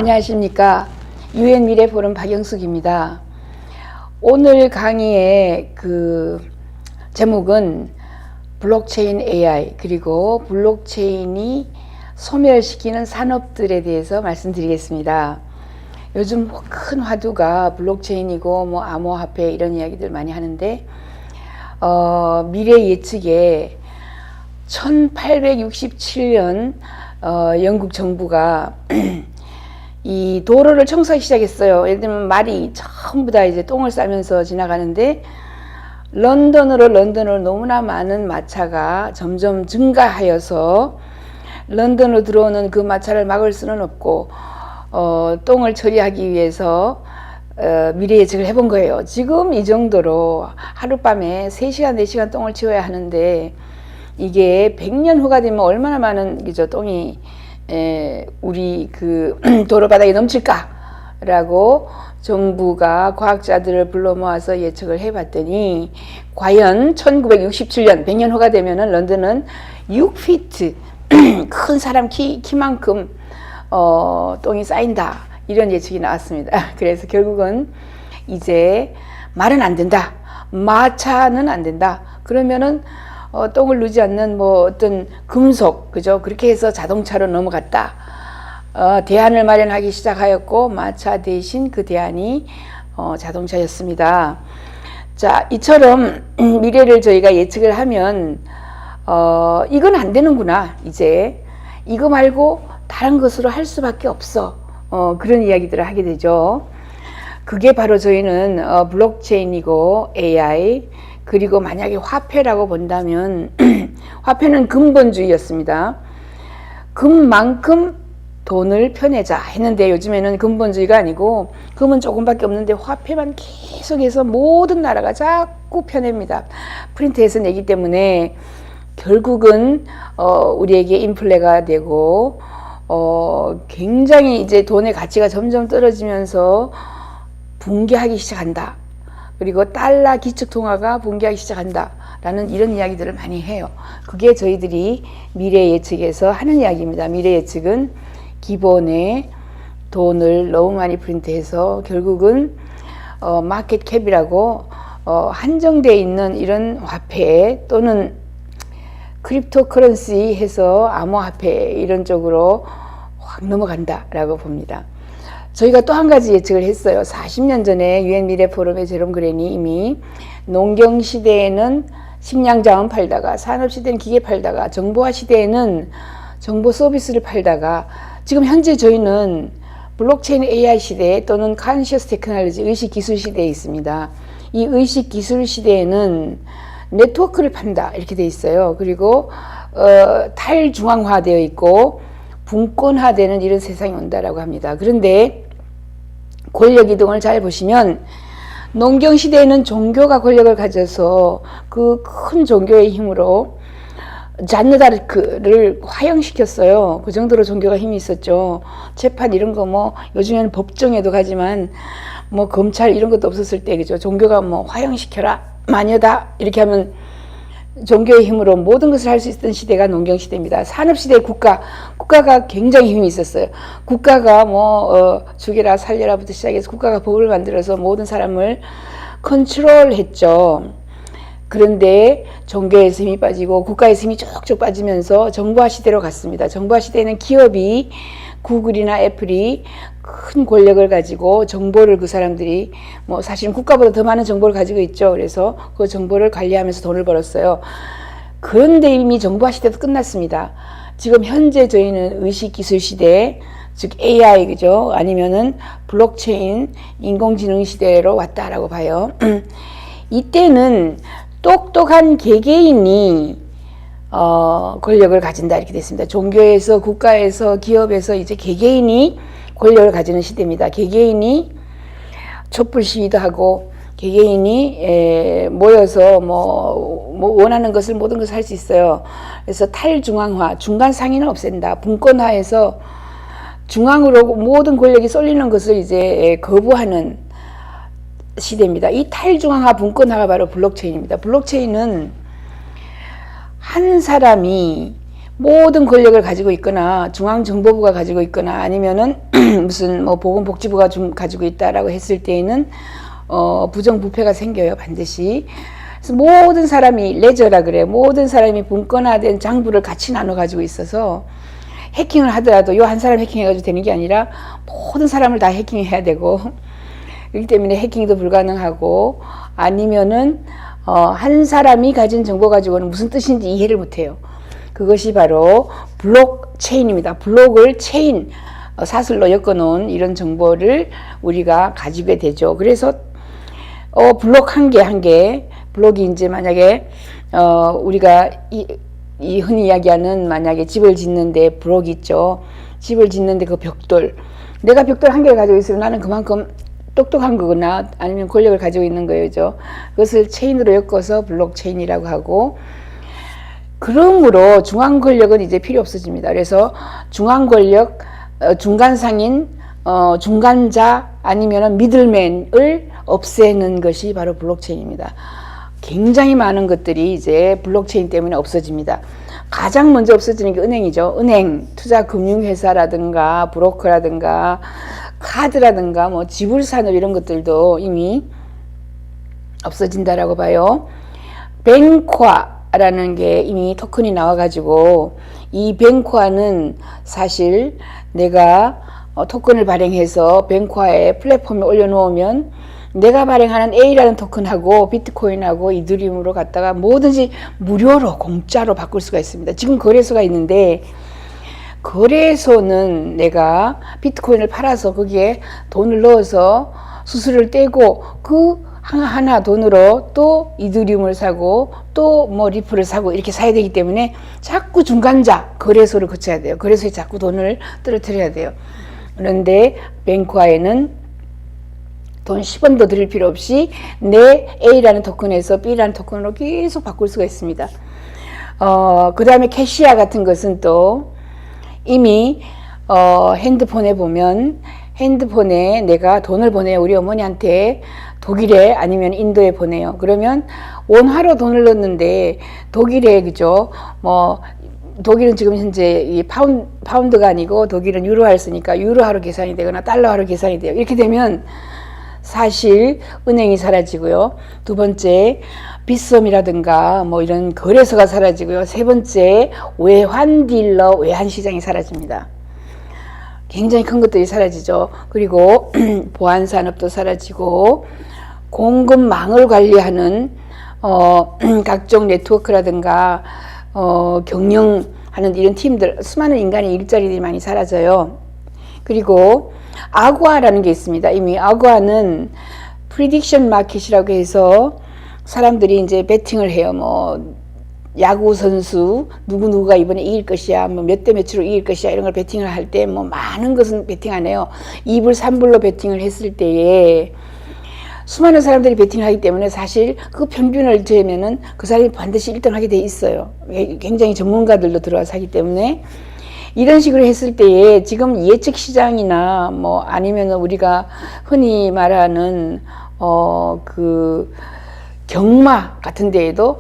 안녕하십니까. 유엔 미래 포럼 박영숙입니다. 오늘 강의의 제목은 블록체인 AI 그리고 블록체인이 소멸시키는 산업들에 대해서 말씀드리겠습니다. 요즘 큰 화두가 블록체인이고 암호화폐 이런 이야기들 많이 하는데 미래 예측에 1867년 영국 정부가 이 도로를 청소하기 시작했어요. 예를 들면 말이 전부 다 이제 똥을 싸면서 지나가는데 런던으로 너무나 많은 마차가 점점 증가하여서 런던으로 들어오는 그 마차를 막을 수는 없고 똥을 처리하기 위해서 미래 예측을 해본 거예요. 지금 이 정도로 하룻밤에 3시간, 4시간 똥을 치워야 하는데 이게 100년 후가 되면 얼마나 많은 똥이 우리 도로바닥에 넘칠까라고 정부가 과학자들을 불러 모아서 예측을 해봤더니 과연 1967년 100년 후가 되면은 런던은 6피트 큰 사람 키만큼 똥이 쌓인다 이런 예측이 나왔습니다. 그래서 결국은 이제 말은 안 된다, 마차는 안 된다. 그러면은 똥을 누지 않는 어떤 금속, 그죠? 그렇게 해서 자동차로 넘어갔다. 대안을 마련하기 시작하였고, 마차 대신 그 대안이 자동차였습니다. 자, 이처럼 미래를 저희가 예측을 하면, 이건 안 되는구나, 이제. 이거 말고 다른 것으로 할 수밖에 없어. 그런 이야기들을 하게 되죠. 그게 바로 저희는 블록체인이고 AI, 그리고 만약에 화폐라고 본다면 화폐는 근본주의였습니다. 금만큼 돈을 펴내자 했는데 요즘에는 근본주의가 아니고 금은 조금밖에 없는데 화폐만 계속해서 모든 나라가 자꾸 펴냅니다. 프린트해서 내기 때문에 결국은 우리에게 인플레가 되고 굉장히 이제 돈의 가치가 점점 떨어지면서 붕괴하기 시작한다. 그리고 달러 기축통화가 붕괴하기 시작한다 라는 이런 이야기들을 많이 해요. 그게 저희들이 미래 예측에서 하는 이야기입니다. 미래 예측은 기본에 돈을 너무 많이 프린트해서 결국은 마켓 캡이라고 한정되어 있는 이런 화폐 또는 크립토 커런시 해서 암호화폐 이런 쪽으로 확 넘어간다 라고 봅니다. 저희가 또 한 가지 예측을 했어요. 40년 전에 유엔 미래 포럼의 제롬 그랜이 이미 농경 시대에는 식량자원 팔다가 산업 시대는 기계 팔다가 정보화 시대에는 정보 서비스를 팔다가 지금 현재 저희는 블록체인 AI 시대 또는 컨셔스 테크놀로지 의식 기술 시대에 있습니다. 이 의식 기술 시대에는 네트워크를 판다 이렇게 돼 있어요. 그리고 탈중앙화되어 있고 분권화되는 이런 세상이 온다라고 합니다. 그런데 권력 이동을 잘 보시면 농경 시대에는 종교가 권력을 가져서 그 큰 종교의 힘으로 잔느 다르크를 화형시켰어요. 그 정도로 종교가 힘이 있었죠. 재판 이런 거 요즘에는 법정에도 가지만 검찰 이런 것도 없었을 때 그죠. 종교가 화형시켜라 마녀다 이렇게 하면 종교의 힘으로 모든 것을 할 수 있던 시대가 농경 시대입니다. 산업 시대 국가가 굉장히 힘이 있었어요. 국가가 죽여라 살려라부터 시작해서 국가가 법을 만들어서 모든 사람을 컨트롤했죠. 그런데 종교에서 힘이 빠지고 국가에서 힘이 쭉쭉 빠지면서 정보화 시대로 갔습니다. 정보화 시대에는 기업이 구글이나 애플이 큰 권력을 가지고 정보를 그 사람들이 사실은 국가보다 더 많은 정보를 가지고 있죠. 그래서 그 정보를 관리하면서 돈을 벌었어요. 그런데 이미 정보화 시대도 끝났습니다. 지금 현재 저희는 의식기술 시대, 즉 AI 그죠? 아니면은 블록체인 인공지능 시대로 왔다라고 봐요. 이때는 똑똑한 개개인이 권력을 가진다 이렇게 됐습니다. 종교에서 국가에서 기업에서 이제 개개인이 권력을 가지는 시대입니다. 개개인이 촛불 시위도 하고 개개인이 모여서 원하는 것을 모든 것을 할 수 있어요. 그래서 탈중앙화, 중간 상인을 없앤다. 분권화해서 중앙으로 모든 권력이 쏠리는 것을 이제 거부하는 시대입니다. 이 탈중앙화 분권화가 바로 블록체인입니다. 블록체인은 한 사람이 모든 권력을 가지고 있거나 중앙정보부가 가지고 있거나 아니면은 무슨 뭐 보건복지부가 좀 가지고 있다라고 했을 때에는 부정부패가 생겨요, 반드시. 그래서 모든 사람이 레저라 그래요. 모든 사람이 분권화된 장부를 같이 나눠 가지고 있어서 해킹을 하더라도 요 한 사람 해킹해가지고 되는 게 아니라 모든 사람을 다 해킹해야 되고, 그렇기 때문에 해킹도 불가능하고, 아니면은 한 사람이 가진 정보 가지고는 무슨 뜻인지 이해를 못해요. 그것이 바로 블록체인입니다. 블록을 체인, 사슬로 엮어놓은 이런 정보를 우리가 가지게 되죠. 그래서 블록 한 개, 블록이 이제 만약에 우리가 이 흔히 이야기하는 만약에 집을 짓는데 블록이 있죠. 집을 짓는데 그 벽돌, 내가 벽돌 한 개를 가지고 있으면 나는 그만큼 똑똑한 거거나 아니면 권력을 가지고 있는 거죠. 그것을 체인으로 엮어서 블록체인이라고 하고, 그러므로 중앙 권력은 이제 필요 없어집니다. 그래서 중앙 권력, 중간상인, 중간자 아니면은 미들맨을 없애는 것이 바로 블록체인입니다. 굉장히 많은 것들이 이제 블록체인 때문에 없어집니다. 가장 먼저 없어지는 게 은행이죠. 은행, 투자금융회사라든가 브로커라든가 카드라든가 뭐 지불산업 이런 것들도 이미 없어진다라고 봐요. 뱅코아라는 게 이미 토큰이 나와가지고, 이 뱅코아는 사실 내가 토큰을 발행해서 뱅코아의 플랫폼에 올려놓으면 내가 발행하는 A라는 토큰하고 비트코인하고 이더리움으로 갖다가 뭐든지 무료로 공짜로 바꿀 수가 있습니다. 지금 거래소가 있는데, 거래소는 내가 비트코인을 팔아서 거기에 돈을 넣어서 수수료를 떼고 그 하나 돈으로 또 이더리움을 사고 또 뭐 리플을 사고 이렇게 사야 되기 때문에 자꾸 중간자 거래소를 거쳐야 돼요. 거래소에 자꾸 돈을 떨어뜨려야 돼요. 그런데 뱅코아에는 돈 10원도 들일 필요 없이 내 A라는 토큰에서 B라는 토큰으로 계속 바꿀 수가 있습니다. 그 다음에 캐시아 같은 것은 또 이미 핸드폰에 보면, 핸드폰에 내가 돈을 보내요. 우리 어머니한테 독일에 아니면 인도에 보내요. 그러면 원화로 돈을 넣는데 독일에, 그죠? 뭐 독일은 지금 현재 이 파운드가 아니고 독일은 유로화를 쓰니까 유로화로 계산이 되거나 달러화로 계산이 돼요. 이렇게 되면 사실 은행이 사라지고요. 두 번째, 빗썸이라든가 뭐 이런 거래소가 사라지고요. 세 번째, 외환 딜러, 외환 시장이 사라집니다. 굉장히 큰 것들이 사라지죠. 그리고 보안 산업도 사라지고, 공급망을 관리하는 각종 네트워크라든가 경영하는 이런 팀들, 수많은 인간의 일자리들이 많이 사라져요. 그리고 아구아라는 게 있습니다. 이미 아구아는 프리딕션 마켓이라고 해서 사람들이 이제 베팅을 해요. 뭐 야구 선수 누구누구가 이번에 이길 것이야, 뭐 몇 대 몇으로 이길 것이야, 이런 걸 베팅을 할 때 뭐 많은 것은 베팅 안 해요. 2불 3불로 베팅을 했을 때에 수많은 사람들이 베팅을 하기 때문에 사실 그 평균을 재면은 그 사람이 반드시 1등 하게 돼 있어요. 굉장히 전문가들도 들어와서 하기 때문에. 이런 식으로 했을 때에 지금 예측 시장이나 뭐 아니면 우리가 흔히 말하는 그 경마 같은 데에도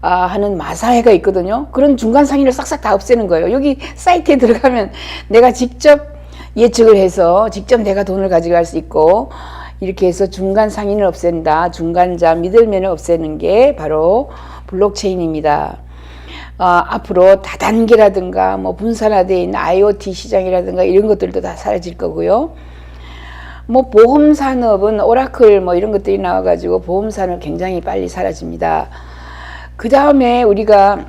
하는 마사회가 있거든요. 그런 중간 상인을 싹싹 다 없애는 거예요. 여기 사이트에 들어가면 내가 직접 예측을 해서 직접 내가 돈을 가져갈 수 있고, 이렇게 해서 중간 상인을 없앤다. 중간자, 미들맨을 없애는 게 바로 블록체인입니다. 앞으로 다단계라든가 뭐 분산화되어 있는 IoT 시장이라든가 이런 것들도 다 사라질 거고요. 뭐 보험 산업은 오라클 뭐 이런 것들이 나와가지고 보험 산업 굉장히 빨리 사라집니다. 그 다음에 우리가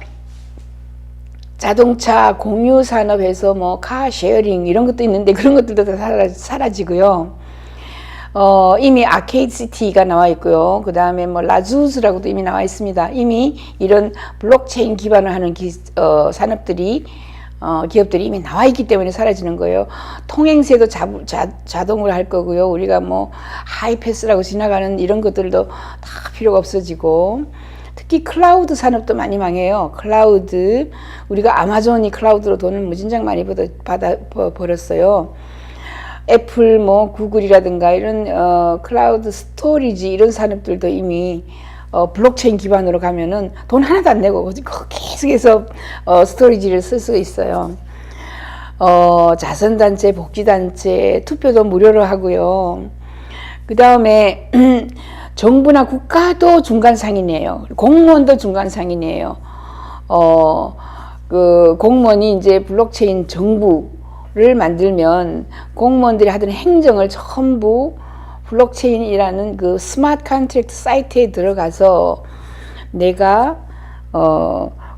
자동차 공유 산업에서 뭐 카 쉐어링 이런 것도 있는데 그런 것들도 다 사라지고요. 이미 아케이드 시티가 나와 있고요. 그 다음에 뭐 라주스라고도 이미 나와 있습니다. 이미 이런 블록체인 기반을 하는 산업들이 기업들이 이미 나와 있기 때문에 사라지는 거예요. 통행세도 자동으로 할 거고요. 우리가 뭐 하이패스라고 지나가는 이런 것들도 다 필요가 없어지고, 특히 클라우드 산업도 많이 망해요. 클라우드, 우리가 아마존이 클라우드로 돈을 무진장 많이 벌었어요. 애플, 뭐 구글이라든가 이런 클라우드 스토리지 이런 산업들도 이미 블록체인 기반으로 가면은 돈 하나도 안 내고 계속해서 스토리지를 쓸 수 있어요. 자선단체, 복지단체, 투표도 무료로 하고요. 그 다음에 정부나 국가도 중간상인이에요. 공무원도 중간상인이에요. 그 공무원이 이제 블록체인 정부를 만들면 공무원들이 하던 행정을 전부 블록체인이라는 그 스마트 컨트랙트 사이트에 들어가서 내가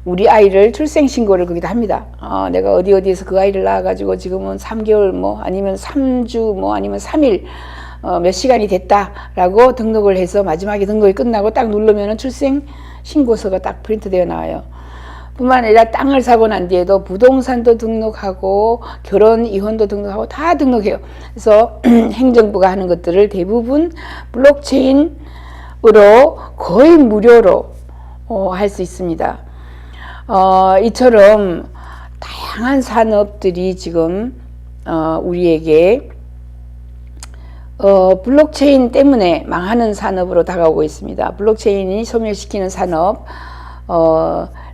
우리 아이를 출생 신고를 거기다 합니다. 내가 어디에서 그 아이를 낳아가지고 지금은 3개월 뭐 아니면 3주 뭐 아니면 3일 몇 시간이 됐다라고 등록을 해서 마지막에 등록이 끝나고 딱 누르면은 출생 신고서가 딱 프린트되어 나와요. 뿐만 아니라 땅을 사고 난 뒤에도 부동산도 등록하고 결혼 이혼도 등록하고 다 등록해요. 그래서 행정부가 하는 것들을 대부분 블록체인으로 거의 무료로 할 수 있습니다. 이처럼 다양한 산업들이 지금 우리에게 블록체인 때문에 망하는 산업으로 다가오고 있습니다. 블록체인이 소멸시키는 산업,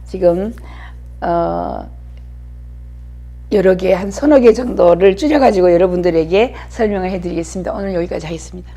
지금 여러 개, 한 서너 개 정도를 줄여가지고 여러분들에게 설명을 해드리겠습니다. 오늘 여기까지 하겠습니다.